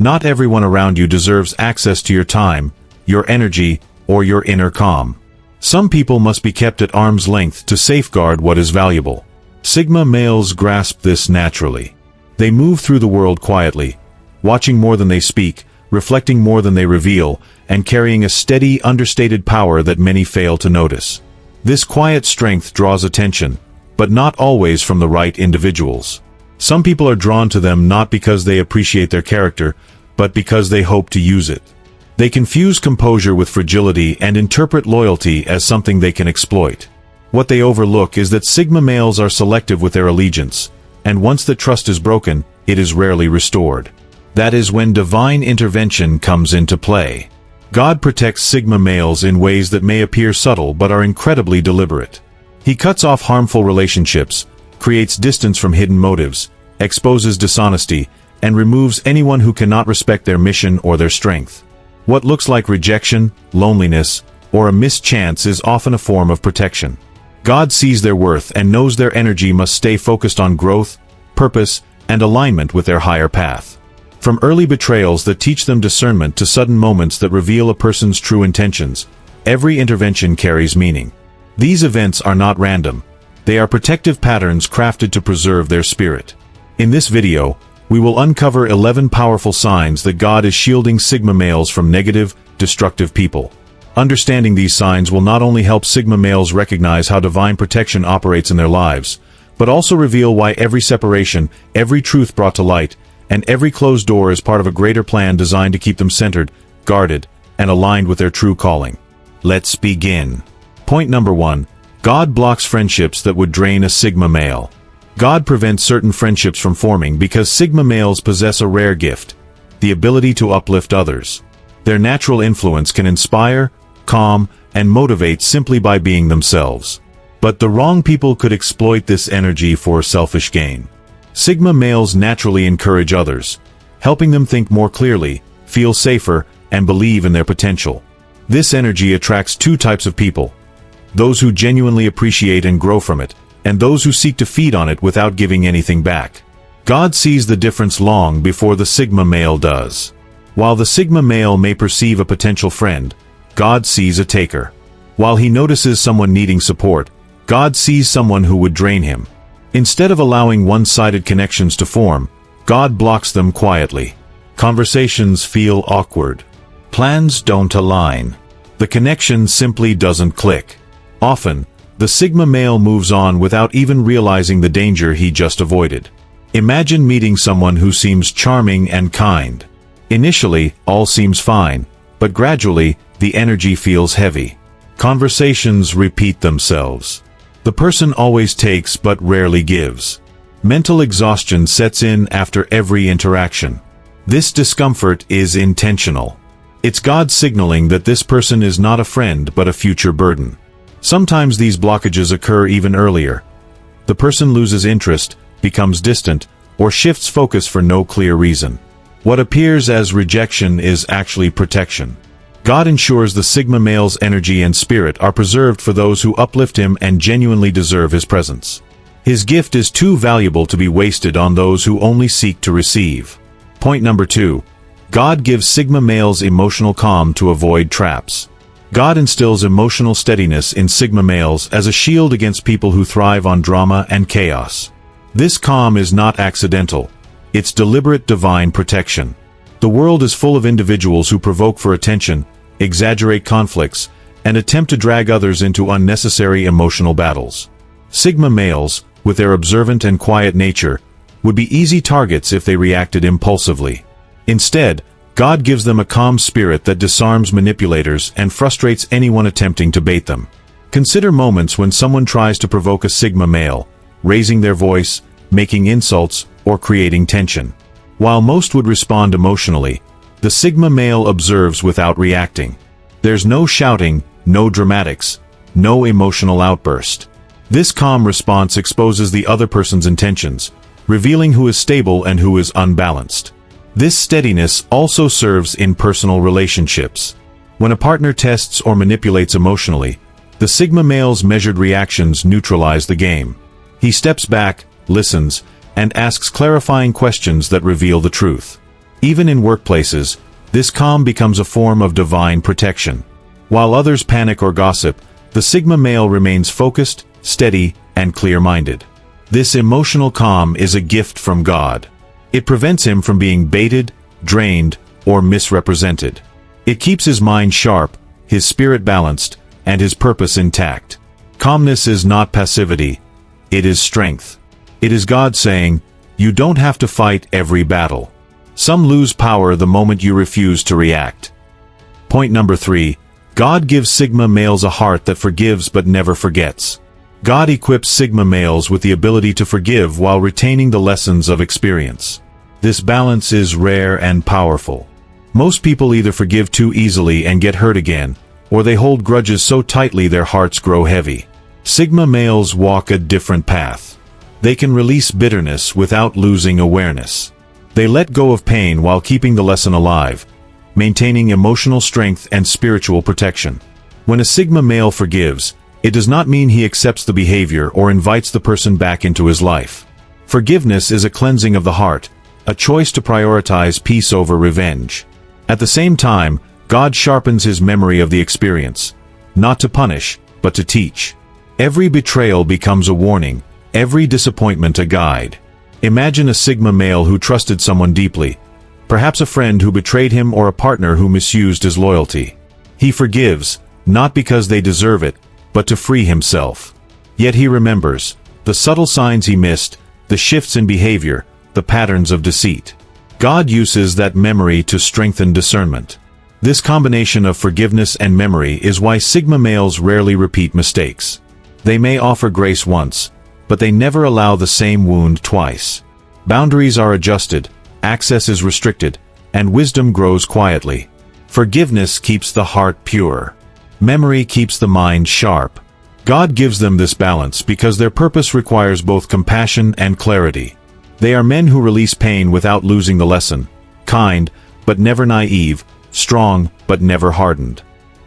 Not everyone around you deserves access to your time, your energy, or your inner calm. Some people must be kept at arm's length to safeguard what is valuable. Sigma males grasp this naturally. They move through the world quietly, watching more than they speak, reflecting more than they reveal, and carrying a steady, understated power that many fail to notice. This quiet strength draws attention, but not always from the right individuals. Some people are drawn to them not because they appreciate their character, but because they hope to use it. They confuse composure with fragility and interpret loyalty as something they can exploit. What they overlook is that Sigma males are selective with their allegiance, and once that trust is broken, it is rarely restored. That is when divine intervention comes into play. God protects Sigma males in ways that may appear subtle but are incredibly deliberate. He cuts off harmful relationships, creates distance from hidden motives, exposes dishonesty, and removes anyone who cannot respect their mission or their strength. What looks like rejection, loneliness, or a missed chance is often a form of protection. God sees their worth and knows their energy must stay focused on growth, purpose, and alignment with their higher path. From early betrayals that teach them discernment to sudden moments that reveal a person's true intentions, every intervention carries meaning. These events are not random. They are protective patterns crafted to preserve their spirit. In this video, we will uncover 11 powerful signs that God is shielding Sigma males from negative, destructive people. Understanding these signs will not only help Sigma males recognize how divine protection operates in their lives, but also reveal why every separation, every truth brought to light, and every closed door is part of a greater plan designed to keep them centered, guarded, and aligned with their true calling. Let's begin. Point number 1. God blocks friendships that would drain a Sigma male. God prevents certain friendships from forming because Sigma males possess a rare gift, the ability to uplift others. Their natural influence can inspire, calm, and motivate simply by being themselves. But the wrong people could exploit this energy for selfish gain. Sigma males naturally encourage others, helping them think more clearly, feel safer, and believe in their potential. This energy attracts two types of people: those who genuinely appreciate and grow from it, and those who seek to feed on it without giving anything back. God sees the difference long before the Sigma male does. While the Sigma male may perceive a potential friend, God sees a taker. While he notices someone needing support, God sees someone who would drain him. Instead of allowing one-sided connections to form, God blocks them quietly. Conversations feel awkward. Plans don't align. The connection simply doesn't click. Often, the Sigma male moves on without even realizing the danger he just avoided. Imagine meeting someone who seems charming and kind. Initially, all seems fine, but gradually, the energy feels heavy. Conversations repeat themselves. The person always takes but rarely gives. Mental exhaustion sets in after every interaction. This discomfort is intentional. It's God signaling that this person is not a friend but a future burden. Sometimes these blockages occur even earlier. The person loses interest, becomes distant, or shifts focus for no clear reason. What appears as rejection is actually protection. God ensures the Sigma male's energy and spirit are preserved for those who uplift him and genuinely deserve his presence. His gift is too valuable to be wasted on those who only seek to receive. Point number 2. God gives Sigma males emotional calm to avoid traps. God instills emotional steadiness in Sigma males as a shield against people who thrive on drama and chaos. This calm is not accidental. It's deliberate divine protection. The world is full of individuals who provoke for attention, exaggerate conflicts, and attempt to drag others into unnecessary emotional battles. Sigma males, with their observant and quiet nature, would be easy targets if they reacted impulsively. Instead, God gives them a calm spirit that disarms manipulators and frustrates anyone attempting to bait them. Consider moments when someone tries to provoke a Sigma male, raising their voice, making insults, or creating tension. While most would respond emotionally, the Sigma male observes without reacting. There's no shouting, no dramatics, no emotional outburst. This calm response exposes the other person's intentions, revealing who is stable and who is unbalanced. This steadiness also serves in personal relationships. When a partner tests or manipulates emotionally, the Sigma male's measured reactions neutralize the game. He steps back, listens, and asks clarifying questions that reveal the truth. Even in workplaces, this calm becomes a form of divine protection. While others panic or gossip, the Sigma male remains focused, steady, and clear-minded. This emotional calm is a gift from God. It prevents him from being baited, drained, or misrepresented. It keeps his mind sharp, his spirit balanced, and his purpose intact. Calmness is not passivity, it is strength. It is God saying, "You don't have to fight every battle." Some lose power the moment you refuse to react. Point number 3. God gives Sigma males a heart that forgives but never forgets. God equips Sigma males with the ability to forgive while retaining the lessons of experience. This balance is rare and powerful. Most people either forgive too easily and get hurt again, or they hold grudges so tightly their hearts grow heavy. Sigma males walk a different path. They can release bitterness without losing awareness. They let go of pain while keeping the lesson alive, maintaining emotional strength and spiritual protection. When a Sigma male forgives, it does not mean he accepts the behavior or invites the person back into his life. Forgiveness is a cleansing of the heart, a choice to prioritize peace over revenge. At the same time, God sharpens his memory of the experience, not to punish, but to teach. Every betrayal becomes a warning, every disappointment a guide. Imagine a Sigma male who trusted someone deeply, perhaps a friend who betrayed him or a partner who misused his loyalty. He forgives, not because they deserve it, but to free himself. Yet he remembers the subtle signs he missed, the shifts in behavior, the patterns of deceit. God uses that memory to strengthen discernment. This combination of forgiveness and memory is why Sigma males rarely repeat mistakes. They may offer grace once, but they never allow the same wound twice. Boundaries are adjusted, access is restricted, and wisdom grows quietly. Forgiveness keeps the heart pure. Memory keeps the mind sharp. God gives them this balance because their purpose requires both compassion and clarity. They are men who release pain without losing the lesson, kind, but never naive, strong, but never hardened.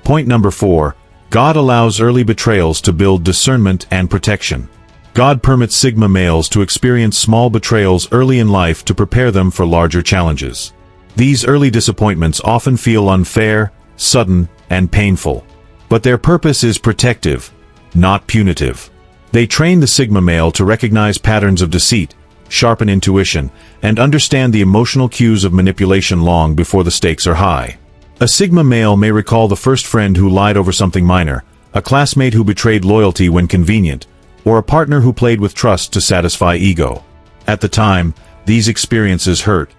Point number 4. God allows early betrayals to build discernment and protection. God permits Sigma males to experience small betrayals early in life to prepare them for larger challenges. These early disappointments often feel unfair, sudden, and painful. But their purpose is protective, not punitive. They train the Sigma male to recognize patterns of deceit, sharpen intuition, and understand the emotional cues of manipulation long before the stakes are high. A Sigma male may recall the first friend who lied over something minor, a classmate who betrayed loyalty when convenient, or a partner who played with trust to satisfy ego. At the time, these experiences hurt,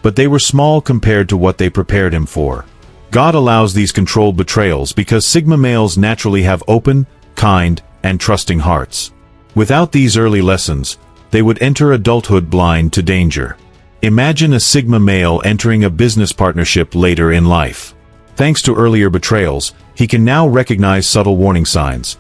but they were small compared to what they prepared him for. God allows these controlled betrayals because Sigma males naturally have open, kind, and trusting hearts. Without these early lessons, they would enter adulthood blind to danger. Imagine a Sigma male entering a business partnership later in life. Thanks to earlier betrayals, he can now recognize subtle warning signs: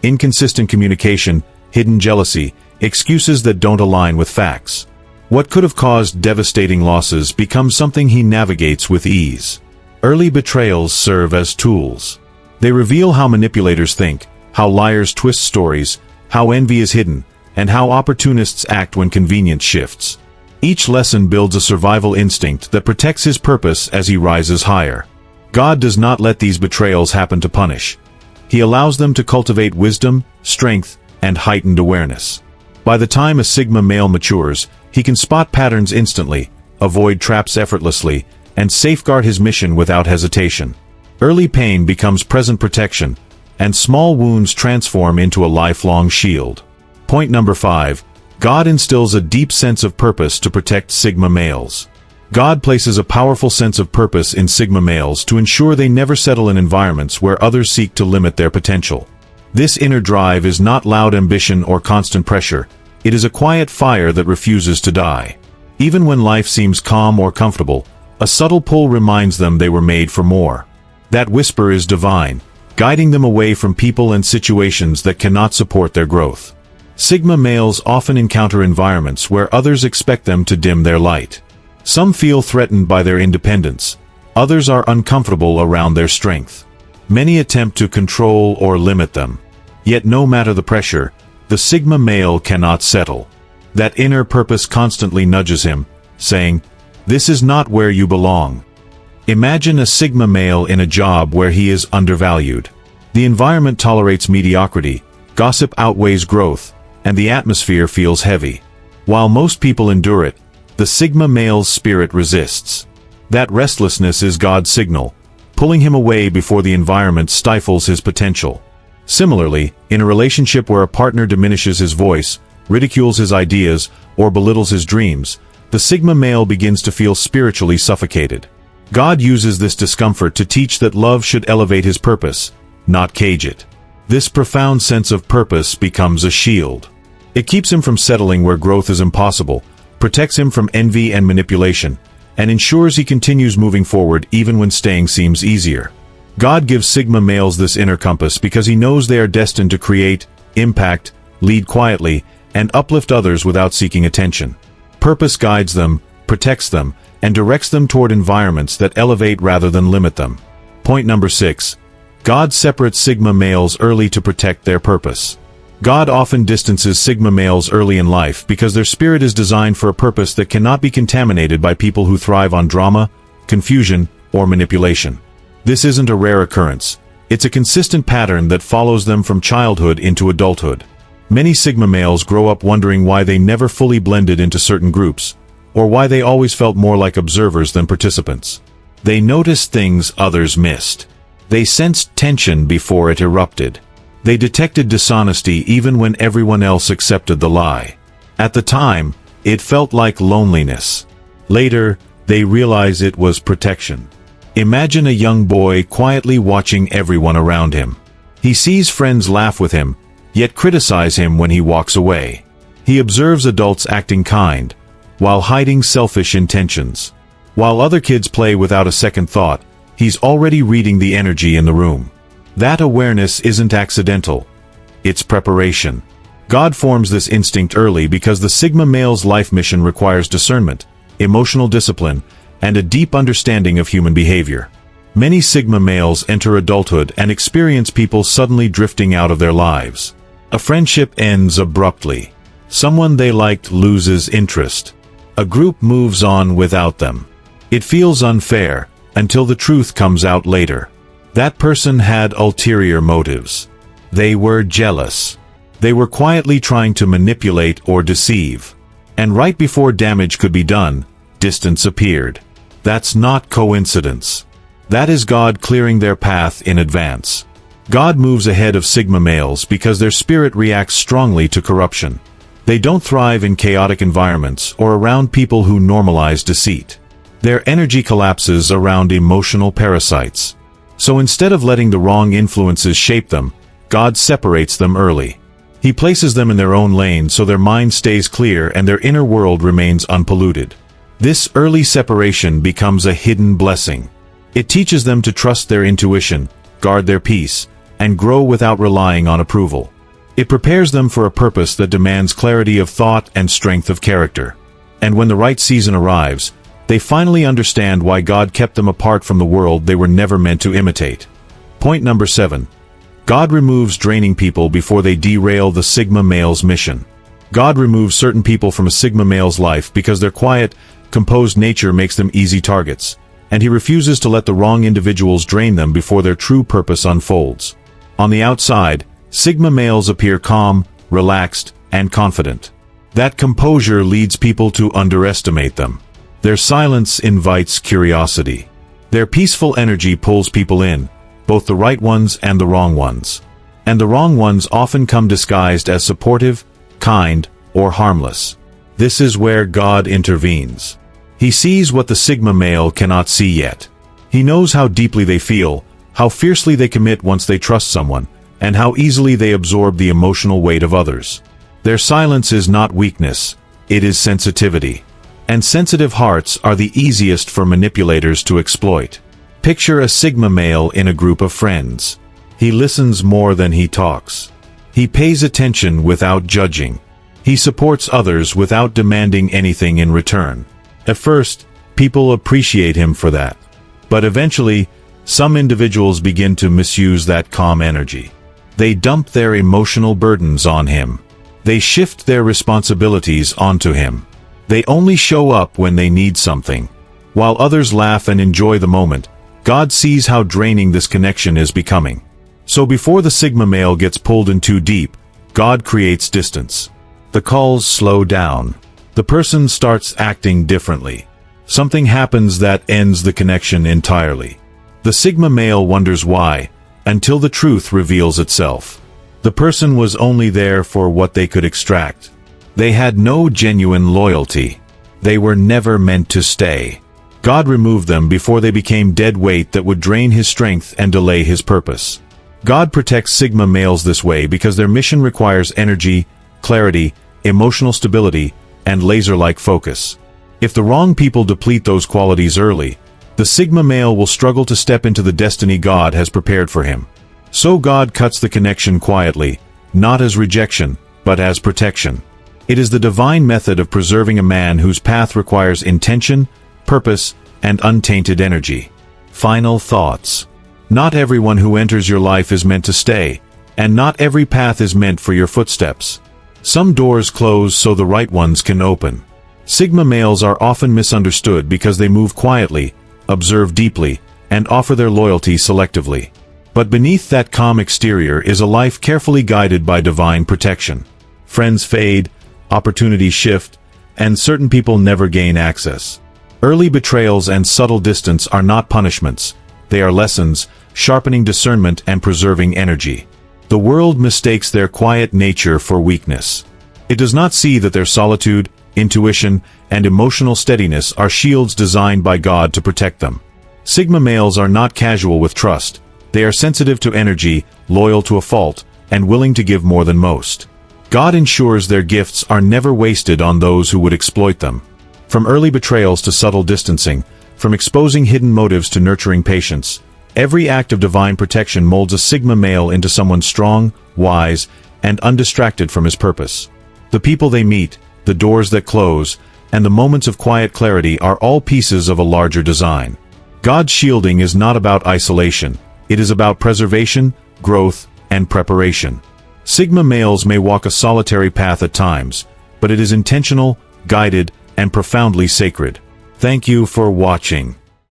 inconsistent communication, hidden jealousy, excuses that don't align with facts. What could have caused devastating losses becomes something he navigates with ease. Early betrayals serve as tools. They reveal how manipulators think, how liars twist stories, how envy is hidden, and how opportunists act when convenience shifts. Each lesson builds a survival instinct that protects his purpose as he rises higher. God does not let these betrayals happen to punish. He allows them to cultivate wisdom, strength, and heightened awareness. By the time a Sigma male matures, he can spot patterns instantly, avoid traps effortlessly, and safeguard his mission without hesitation. Early pain becomes present protection, and small wounds transform into a lifelong shield. Point number 5. God instills a deep sense of purpose to protect Sigma males. God places a powerful sense of purpose in Sigma males to ensure they never settle in environments where others seek to limit their potential. This inner drive is not loud ambition or constant pressure. It is a quiet fire that refuses to die. Even when life seems calm or comfortable, a subtle pull reminds them they were made for more. That whisper is divine, guiding them away from people and situations that cannot support their growth. Sigma males often encounter environments where others expect them to dim their light. Some feel threatened by their independence. Others are uncomfortable around their strength. Many attempt to control or limit them. Yet no matter the pressure, the Sigma male cannot settle. That inner purpose constantly nudges him, saying, This is not where you belong. Imagine a Sigma male in a job where he is undervalued. The environment tolerates mediocrity, gossip outweighs growth, and the atmosphere feels heavy. While most people endure it, the Sigma male's spirit resists. That restlessness is God's signal, pulling him away before the environment stifles his potential. Similarly, in a relationship where a partner diminishes his voice, ridicules his ideas, or belittles his dreams, the Sigma male begins to feel spiritually suffocated. God uses this discomfort to teach that love should elevate his purpose, not cage it. This profound sense of purpose becomes a shield. It keeps him from settling where growth is impossible, protects him from envy and manipulation, and ensures he continues moving forward even when staying seems easier. God gives Sigma males this inner compass because he knows they are destined to create, impact, lead quietly, and uplift others without seeking attention. Purpose guides them, protects them, and directs them toward environments that elevate rather than limit them. Point number 6. God separates Sigma males early to protect their purpose. God often distances Sigma males early in life because their spirit is designed for a purpose that cannot be contaminated by people who thrive on drama, confusion, or manipulation. This isn't a rare occurrence. It's a consistent pattern that follows them from childhood into adulthood. Many Sigma males grow up wondering why they never fully blended into certain groups, or why they always felt more like observers than participants. They noticed things others missed. They sensed tension before it erupted. They detected dishonesty even when everyone else accepted the lie. At the time, it felt like loneliness. Later, they realize it was protection. Imagine a young boy quietly watching everyone around him. He sees friends laugh with him, yet criticize him when he walks away. He observes adults acting kind, while hiding selfish intentions. While other kids play without a second thought, he's already reading the energy in the room. That awareness isn't accidental. It's preparation. God forms this instinct early because the Sigma male's life mission requires discernment, emotional discipline, and a deep understanding of human behavior. Many Sigma males enter adulthood and experience people suddenly drifting out of their lives. A friendship ends abruptly. Someone they liked loses interest. A group moves on without them. It feels unfair, until the truth comes out later. That person had ulterior motives. They were jealous. They were quietly trying to manipulate or deceive. And right before damage could be done, distance appeared. That's not coincidence. That is God clearing their path in advance. God moves ahead of Sigma males because their spirit reacts strongly to corruption. They don't thrive in chaotic environments or around people who normalize deceit. Their energy collapses around emotional parasites. So instead of letting the wrong influences shape them, God separates them early. He places them in their own lane so their mind stays clear and their inner world remains unpolluted. This early separation becomes a hidden blessing. It teaches them to trust their intuition, guard their peace, and grow without relying on approval. It prepares them for a purpose that demands clarity of thought and strength of character. And when the right season arrives, they finally understand why God kept them apart from the world they were never meant to imitate. Point number 7. God removes draining people before they derail the Sigma male's mission. God removes certain people from a Sigma male's life because their quiet, composed nature makes them easy targets, and he refuses to let the wrong individuals drain them before their true purpose unfolds. On the outside, Sigma males appear calm, relaxed, and confident. That composure leads people to underestimate them. Their silence invites curiosity. Their peaceful energy pulls people in, both the right ones and the wrong ones. And the wrong ones often come disguised as supportive, kind, or harmless. This is where God intervenes. He sees what the Sigma male cannot see yet. He knows how deeply they feel, how fiercely they commit once they trust someone, and how easily they absorb the emotional weight of others. Their silence is not weakness, it is sensitivity. And sensitive hearts are the easiest for manipulators to exploit. Picture a Sigma male in a group of friends. He listens more than he talks. He pays attention without judging. He supports others without demanding anything in return. At first, people appreciate him for that. But eventually, some individuals begin to misuse that calm energy. They dump their emotional burdens on him. They shift their responsibilities onto him. They only show up when they need something. While others laugh and enjoy the moment, God sees how draining this connection is becoming. So before the Sigma male gets pulled in too deep, God creates distance. The calls slow down. The person starts acting differently. Something happens that ends the connection entirely. The Sigma male wonders why, until the truth reveals itself. The person was only there for what they could extract. They had no genuine loyalty. They were never meant to stay. God removed them before they became dead weight that would drain his strength and delay his purpose. God protects Sigma males this way because their mission requires energy, clarity, emotional stability, and laser-like focus. If the wrong people deplete those qualities early, the Sigma male will struggle to step into the destiny God has prepared for him. So God cuts the connection quietly, not as rejection, but as protection. It is the divine method of preserving a man whose path requires intention, purpose, and untainted energy. Final thoughts. Not everyone who enters your life is meant to stay, and not every path is meant for your footsteps. Some doors close so the right ones can open. Sigma males are often misunderstood because they move quietly, observe deeply, and offer their loyalty selectively. But beneath that calm exterior is a life carefully guided by divine protection. Friends fade, opportunities shift, and certain people never gain access. Early betrayals and subtle distance are not punishments. They are lessons, sharpening discernment and preserving energy. The world mistakes their quiet nature for weakness. It does not see that their solitude, intuition, and emotional steadiness are shields designed by God to protect them. Sigma males are not casual with trust. They are sensitive to energy, loyal to a fault, and willing to give more than most. God ensures their gifts are never wasted on those who would exploit them. From early betrayals to subtle distancing, from exposing hidden motives to nurturing patience, every act of divine protection molds a Sigma male into someone strong, wise, and undistracted from his purpose. The people they meet, the doors that close, and the moments of quiet clarity are all pieces of a larger design. God's shielding is not about isolation. It is about preservation, growth, and preparation. Sigma males may walk a solitary path at times, but it is intentional, guided, and profoundly sacred. Thank you for watching.